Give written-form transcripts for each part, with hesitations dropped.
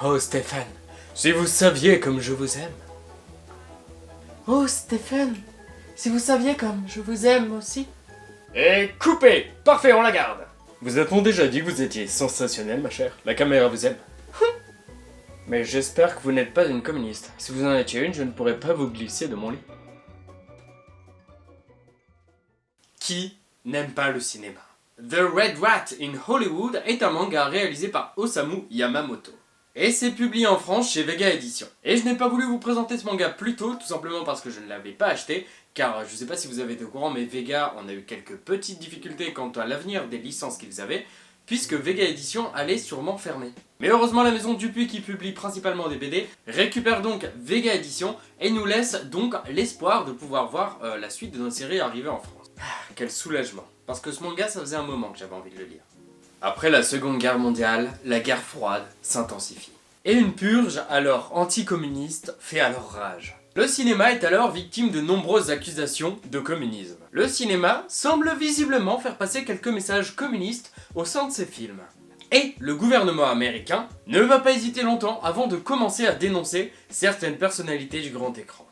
Oh Stéphane, si vous saviez comme je vous aime. Oh Stéphane, si vous saviez comme je vous aime aussi. Et coupé. Parfait, on la garde. Vous a-t-on déjà dit que vous étiez sensationnel, ma chère? La caméra vous aime. Mais j'espère que vous n'êtes pas une communiste. Si vous en étiez une, je ne pourrais pas vous glisser de mon lit. Qui n'aime pas le cinéma? The Red Rat in Hollywood est un manga réalisé par Osamu Yamamoto. Et c'est publié en France chez Vega Éditions. Et je n'ai pas voulu vous présenter ce manga plus tôt, tout simplement parce que je ne l'avais pas acheté, car je sais pas si vous avez été au courant, mais Vega, on a eu quelques petites difficultés quant à l'avenir des licences qu'ils avaient, puisque Vega Éditions allait sûrement fermer. Mais heureusement, la maison Dupuis, qui publie principalement des BD, récupère donc Vega Éditions et nous laisse donc l'espoir de pouvoir voir la suite de notre série arriver en France. Quel soulagement, parce que ce manga, ça faisait un moment que j'avais envie de le lire. Après la Seconde Guerre mondiale, la guerre froide s'intensifie. Et une purge, alors anticommuniste, fait alors rage. Le cinéma est alors victime de nombreuses accusations de communisme. Le cinéma semble visiblement faire passer quelques messages communistes au sein de ses films. Et le gouvernement américain ne va pas hésiter longtemps avant de commencer à dénoncer certaines personnalités du grand écran,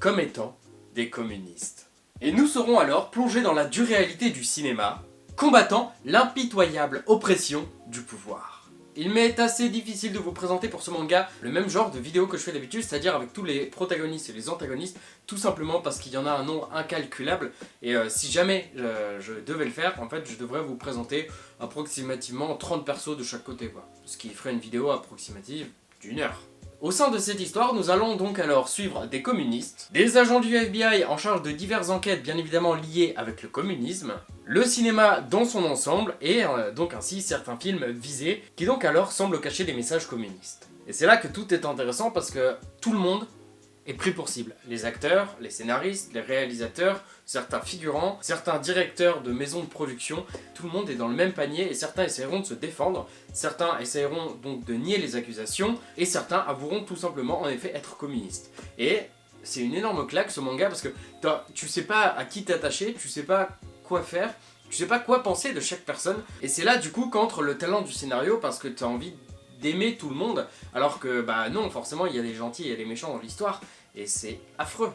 comme étant des communistes. Et nous serons alors plongés dans la dure réalité du cinéma, combattant l'impitoyable oppression du pouvoir. Il m'est assez difficile de vous présenter pour ce manga le même genre de vidéo que je fais d'habitude, c'est-à-dire avec tous les protagonistes et les antagonistes, tout simplement parce qu'il y en a un nombre incalculable, et si jamais je devais le faire, en fait je devrais vous présenter approximativement 30 persos de chaque côté, quoi. Ce qui ferait une vidéo approximative d'1 heure. Au sein de cette histoire, nous allons donc alors suivre des communistes, des agents du FBI en charge de diverses enquêtes bien évidemment liées avec le communisme, le cinéma dans son ensemble et donc ainsi certains films visés qui donc alors semblent cacher des messages communistes. Et c'est là que tout est intéressant parce que tout le monde est pris pour cible. Les acteurs, les scénaristes, les réalisateurs, certains figurants, certains directeurs de maisons de production, tout le monde est dans le même panier et certains essaieront de se défendre, certains essaieront donc de nier les accusations et certains avoueront tout simplement en effet être communistes. Et c'est une énorme claque ce manga parce que tu sais pas à qui t'attacher, tu sais pas quoi faire, tu sais pas quoi penser de chaque personne et c'est là du coup qu'entre le talent du scénario parce que t'as envie d'aimer tout le monde, alors que bah non, forcément il y a des gentils et des méchants dans l'histoire, et c'est affreux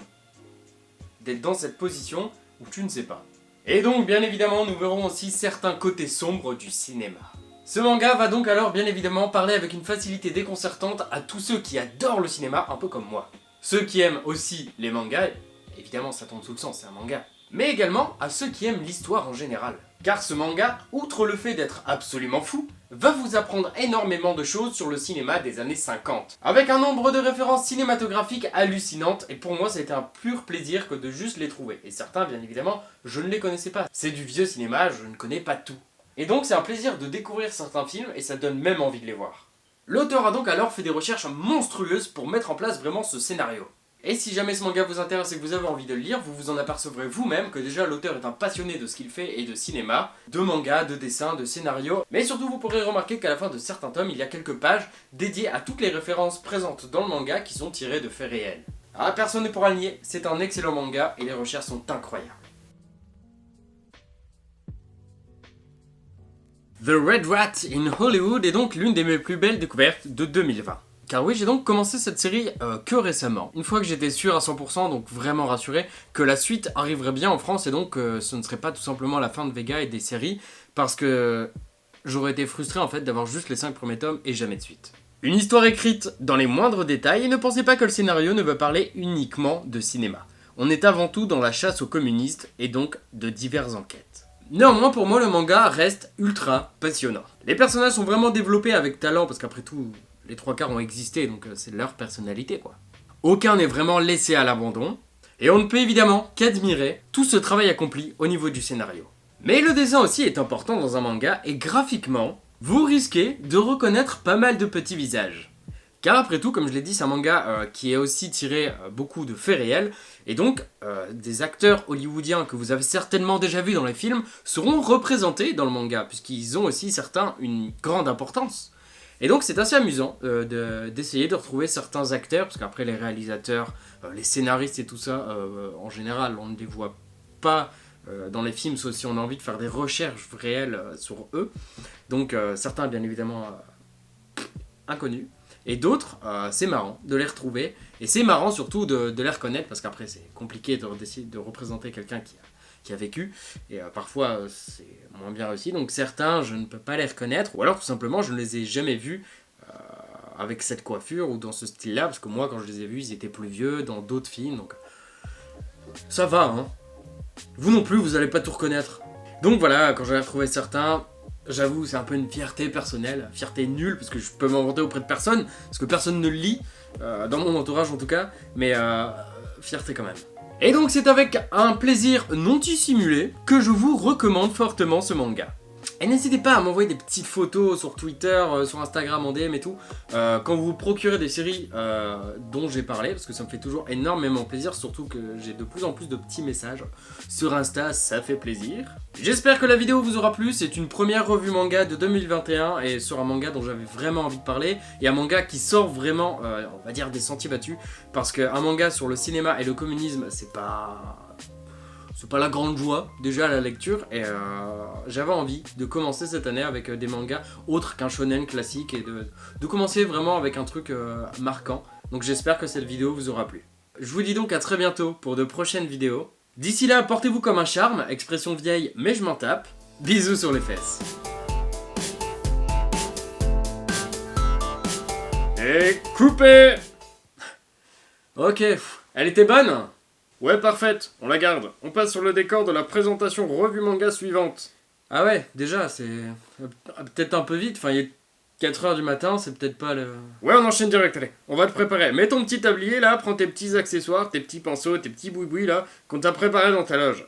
d'être dans cette position où tu ne sais pas. Et donc bien évidemment nous verrons aussi certains côtés sombres du cinéma. Ce manga va donc alors bien évidemment parler avec une facilité déconcertante à tous ceux qui adorent le cinéma, un peu comme moi. Ceux qui aiment aussi les mangas, évidemment ça tombe sous le sens, c'est un manga, mais également à ceux qui aiment l'histoire en général. Car ce manga, outre le fait d'être absolument fou, va vous apprendre énormément de choses sur le cinéma des années 50. Avec un nombre de références cinématographiques hallucinantes, et pour moi ça a été un pur plaisir que de juste les trouver. Et certains, bien évidemment, je ne les connaissais pas. C'est du vieux cinéma, je ne connais pas tout. Et donc c'est un plaisir de découvrir certains films, et ça donne même envie de les voir. L'auteur a donc alors fait des recherches monstrueuses pour mettre en place vraiment ce scénario. Et si jamais ce manga vous intéresse et que vous avez envie de le lire, vous vous en apercevrez vous-même que déjà l'auteur est un passionné de ce qu'il fait et de cinéma, de manga, de dessin, de scénario. Mais surtout vous pourrez remarquer qu'à la fin de certains tomes, il y a quelques pages dédiées à toutes les références présentes dans le manga qui sont tirées de faits réels. Ah, personne ne pourra le nier, c'est un excellent manga et les recherches sont incroyables. The Red Rat in Hollywood est donc l'une des mes plus belles découvertes de 2020. Car oui, j'ai donc commencé cette série que récemment. Une fois que j'étais sûr à 100%, donc vraiment rassuré, que la suite arriverait bien en France et donc ce ne serait pas tout simplement la fin de Vega et des séries, parce que j'aurais été frustré en fait d'avoir juste les 5 premiers tomes et jamais de suite. Une histoire écrite dans les moindres détails et ne pensez pas que le scénario ne veut parler uniquement de cinéma. On est avant tout dans la chasse aux communistes et donc de diverses enquêtes. Néanmoins, pour moi, le manga reste ultra passionnant. Les personnages sont vraiment développés avec talent parce qu'après tout, les 3/4 ont existé, donc c'est leur personnalité, quoi. Aucun n'est vraiment laissé à l'abandon, et on ne peut évidemment qu'admirer tout ce travail accompli au niveau du scénario. Mais le dessin aussi est important dans un manga, et graphiquement, vous risquez de reconnaître pas mal de petits visages. Car après tout, comme je l'ai dit, c'est un manga qui est aussi tiré beaucoup de faits réels, et donc des acteurs hollywoodiens que vous avez certainement déjà vus dans les films seront représentés dans le manga, puisqu'ils ont aussi certains une grande importance. Et donc c'est assez amusant d'essayer de retrouver certains acteurs, parce qu'après les réalisateurs, les scénaristes et tout ça, en général on ne les voit pas dans les films, sauf si on a envie de faire des recherches réelles sur eux. Donc certains bien évidemment inconnus. Et d'autres, c'est marrant de les retrouver. Et c'est marrant surtout de les reconnaître, parce qu'après c'est compliqué d'essayer de représenter quelqu'un qui a vécu. Et parfois c'est moins bien réussi. Donc certains, je ne peux pas les reconnaître. Ou alors tout simplement, je ne les ai jamais vus avec cette coiffure ou dans ce style-là. Parce que moi, quand je les ai vus, ils étaient plus vieux dans d'autres films. Donc ça va, hein. Vous non plus, vous n'allez pas tout reconnaître. Donc voilà, quand j'ai retrouvé certains, j'avoue, c'est un peu une fierté personnelle, fierté nulle, parce que je peux m'en vanter auprès de personne, parce que personne ne le lit, dans mon entourage en tout cas, mais fierté quand même. Et donc c'est avec un plaisir non dissimulé que je vous recommande fortement ce manga. Et n'hésitez pas à m'envoyer des petites photos sur Twitter, sur Instagram en DM et tout, quand vous vous procurez des séries dont j'ai parlé, parce que ça me fait toujours énormément plaisir, surtout que j'ai de plus en plus de petits messages sur Insta, ça fait plaisir. J'espère que la vidéo vous aura plu, c'est une première revue manga de 2021, et sur un manga dont j'avais vraiment envie de parler, et un manga qui sort vraiment, on va dire, des sentiers battus, parce qu'un manga sur le cinéma et le communisme, c'est pas la grande joie déjà à la lecture, et j'avais envie de commencer cette année avec des mangas autres qu'un shonen classique et de commencer vraiment avec un truc marquant. Donc j'espère que cette vidéo vous aura plu. Je vous dis donc à très bientôt pour de prochaines vidéos. D'ici là, portez-vous comme un charme, expression vieille mais je m'en tape. Bisous sur les fesses. Et coupé. Ok, elle était bonne? Ouais, parfaite, on la garde. On passe sur le décor de la présentation revue manga suivante. Ah ouais, déjà, c'est peut-être un peu vite. Enfin, il est 4h du matin, c'est peut-être pas le... Ouais, on enchaîne direct, allez. On va te préparer. Mets ton petit tablier, là, prends tes petits accessoires, tes petits pinceaux, tes petits boui-boui, là, qu'on t'a préparé dans ta loge.